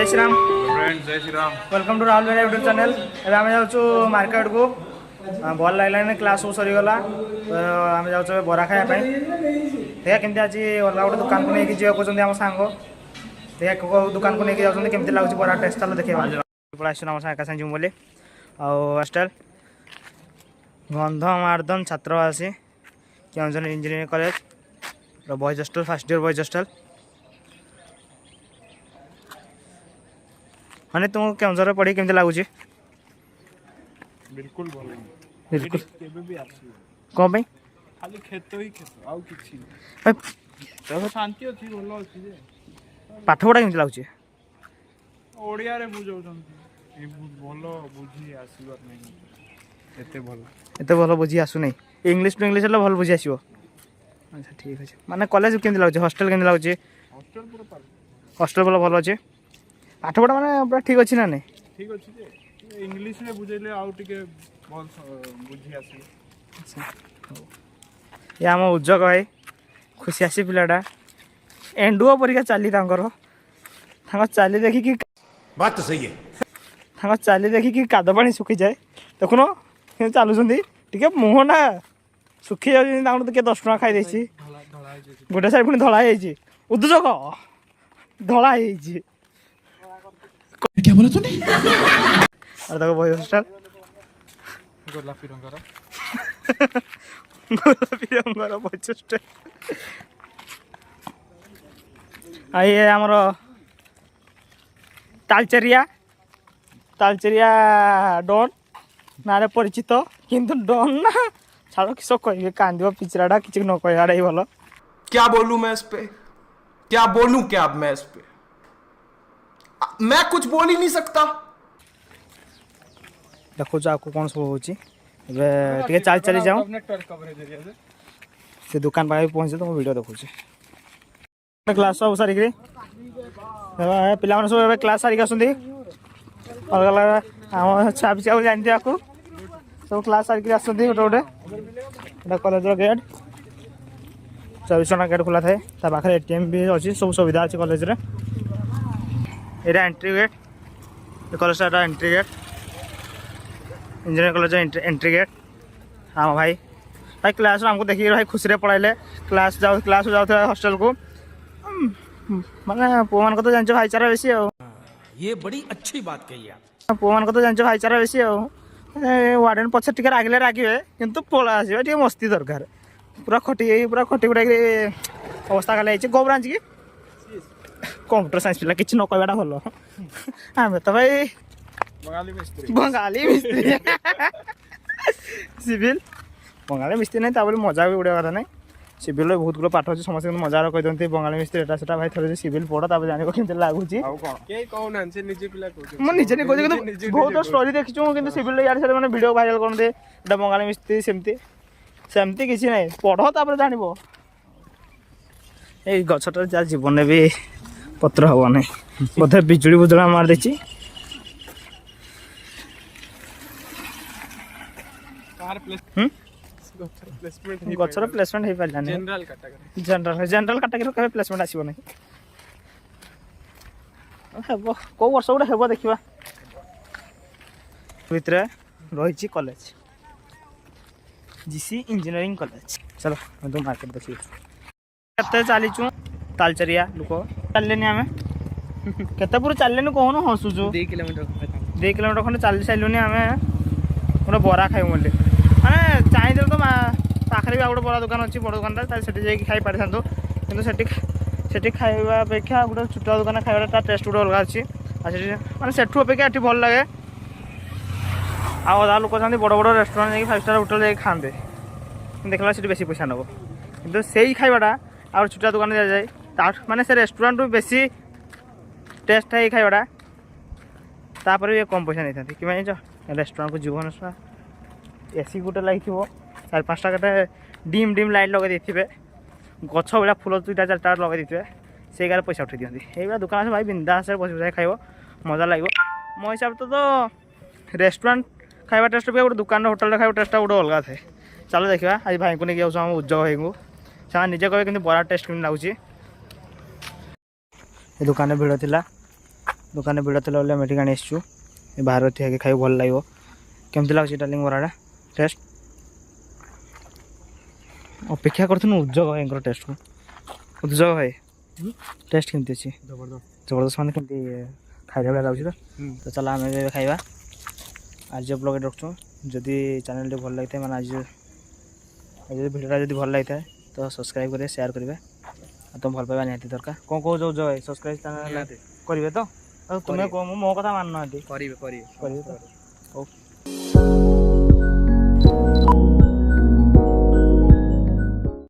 Shri Ram friends जय Shri Ram welcome to Rahul भाई YouTube channel. एवं आम जाऊँ मार्केट को भल लगे क्लास सब सरीगला तो आम जाऊँ बरा खायापी देखा केमती आज अलग गोटे दुकान को लेकिन जावा कहते आम सांग देखा दुकान को लेकिन जाऊँ केमती लगुच बरा टेस्ट चलो देखा पड़ा आम साथ एका साथ बोली आस्टाइल गंधमार्दन छात्रवासी Keonjhar engineering college boys hostel first year boys hostel हाँ तुम केवंझर पढ़ी केमती लगुच बिल्कुल भल बिल्कुल केबे भी आसी कौन पे खाली खेत ही खेत आउ किछि भाई शांति अछि भल अछि जे पाठ पढ़ा केमती लगुच ओडिया रे बुझौछंती ए भल बुझी आसीबार नै एते भल बुझी आसु नहीं इंग्लिश टू इंग्लिश भल बुझी आसो। अच्छा ठीक अच्छे माने कॉलेज केमती लगुच हॉस्टल केमती लगुच हॉस्टल पूरा पाल हॉस्टल भल अच्छे पाठ पढ़ा माने पूरा ठीक अच्छी ना नहीं ठीक अछि जे इंग्लिश रे बुझेले आउ टिके भल बुझी आसी। अच्छा ये आम उज्जक भाई खुशी आसी पिलाटा एंडुओ परीक्षा चली चली देखिकी बात तो सही है चली देखिकी काद पानी सुखी जाए देखुन चलुँच टे मुह ना सुखी जाऊँ किए 10 टଙ୍କା खाई गोटे साइड पुणी धड़ा उद्योजक धड़ा क्या बोला तूने और देखो बॉयज हॉस्टल गोलापी रंगर गोलापी रंगर बॉयज हॉस्टल ये आमर तालचेरिया डन ना परिचित किंतु डन ना छाड़ किस कह कांद पिचराटा कि न कहवाटा ही भल क्या बोलूं मैं इस पे क्या बोलूं क्या अब मैं इस पे मैं कुछ बोल ही नहीं सकता। देखो आपको कौन सब हो चली चली जाऊँ से दुकान पाखे पहुँचे तो मैं वीडियो देखुचे क्लास सब सारिक पिला सब क्लास सारिक आसती अलग अलग आम छापी छाप जानते आपको सब क्लास सारिक आसती गोटे गोटे कॉलेज गेट 24 घंटा गेट खोला थाए पाखे एटीएम भी अच्छी सब सुविधा अच्छी कॉलेज रे यहाँ entry gate college entry gate engineering college entry gate हाँ भाई क्लास आमको देखिए भाई खुशी पढ़ाइले क्लास जाते हॉस्टल को माने पुआ मान तो जानते भाईचारा बेसी ये बड़ी अच्छी बात कही आप पुआ मान तो जानते भाईचारा बेसी वार्डन पछे टिके रागिले रागिबे किंतु पळा आसीबे टिके मस्ती दरकार पूरा खटी गुड़ा अवस्था खाली गो ब्रांच की कंप्यूटर साइंस पिला किछि न कहबाटा भलो आमे तो भाई बंगाली मिस्त्री सिविल बंगाली मिस्त्री नहीं ताबले मजा भी उड़े कथा नहीं सिविल बहुत गुलो पाठ अच्छे समस्त मजार कही दिखते बंगाली मिस्त्री एटा सेटा भाई थोड़े सिविल पढ़ तब जान के लगुच निजे नहीं कहते बहुत स्टोरी देखी कि सिविल यार से मैंने वीडियो भाइराल करते बंगाली मिस्त्री सेमती किसी ना पढ़ तापर जान ये गछटार जा जीवन भी पत्र हम ना बोधे बिजुड़ी बुजुड़ा मार देची गचर प्लेसमेंट हो पारा जनरल कैटेगरी के प्लेसमेंट आसो ना कौ वर्ष गोटे हे देखा भितर रही कॉलेज जीसी इंजीनियरिंग कॉलेज चलो तो मार्केट देखिए चलीचु तालचेरिया लोक चलने आम केते पूरा चलने कहून हसुचु 2 किलोमीटर खंडे चली सारूनी आम गोटे बरा खाइबू बोली माने चाहिए तो पाखे भी गोटे बड़ा दुकान अच्छी बड़ दुकान से खाई पारि था कि खाଇବା अपेक्षा गोटे छोटा दुकान खाइबा टेस्ट गोटे अलग अच्छी माने सेठू अपेक्षा ये भल लगे आधा लोक चाहते बड़ बड़ रेस्टोरेंट जाकि 5 स्टार होटेल जाकि खाते देखला से बेसी पैसा नब कि से खाइबाटा आ छोटा दुकान दि जाए माने से रेस्टोरेंट बेसी टेस्ट है खाइबाटा तापर भी कम पैसा नहीं था कि जान रेस्टोरेंट को जीवन एसी गोटे लगी 4-5टा के डिम लाइट लगे देते गछ भाया फुल 2-4टा लगे देते से गारे पैसा उठे दिखती ये दुकान से भाई बिंदास बस बस खाइब मजा लगे मो हिसाब तो रेस्टोरेंट खाइबा टेस्ट भी गोटे दुकान होटेल खाइबा टेस्ट गोटे अलग थाए चलो देखा आज भाई को नहीं जाऊँ उज्जवल भाई को से निजे कहे कि बड़ा टेस्ट लगुच दुकान भिड़ थी दुकान भिड़ थे बोले मेटिक आनी आसचु बाहर थी खाई भल लगे केमती लगुच डार्लिंग बराटा टेस्ट अपेक्षा कर उद्योग भाई टेस्ट को उद्योग भाई टेस्ट केमती अच्छी जबरदस्त जबरदस्त मैंने केमती खाइला भाई लगे तो चलो आम खाइबा आज ब्लॉग रखुँ जदि चैनल भल लगी मैंने आज भिडियोटा जब भल लगी तो सब्सक्राइब करेंगे शेयर करेंगे तुम भल पाइबा निहाती दरकार कौन कौन जो भाई सब्सक्राइब चैनल करेंगे तो तुम्हें मो कथा मान ना करेंगे करेंगे तो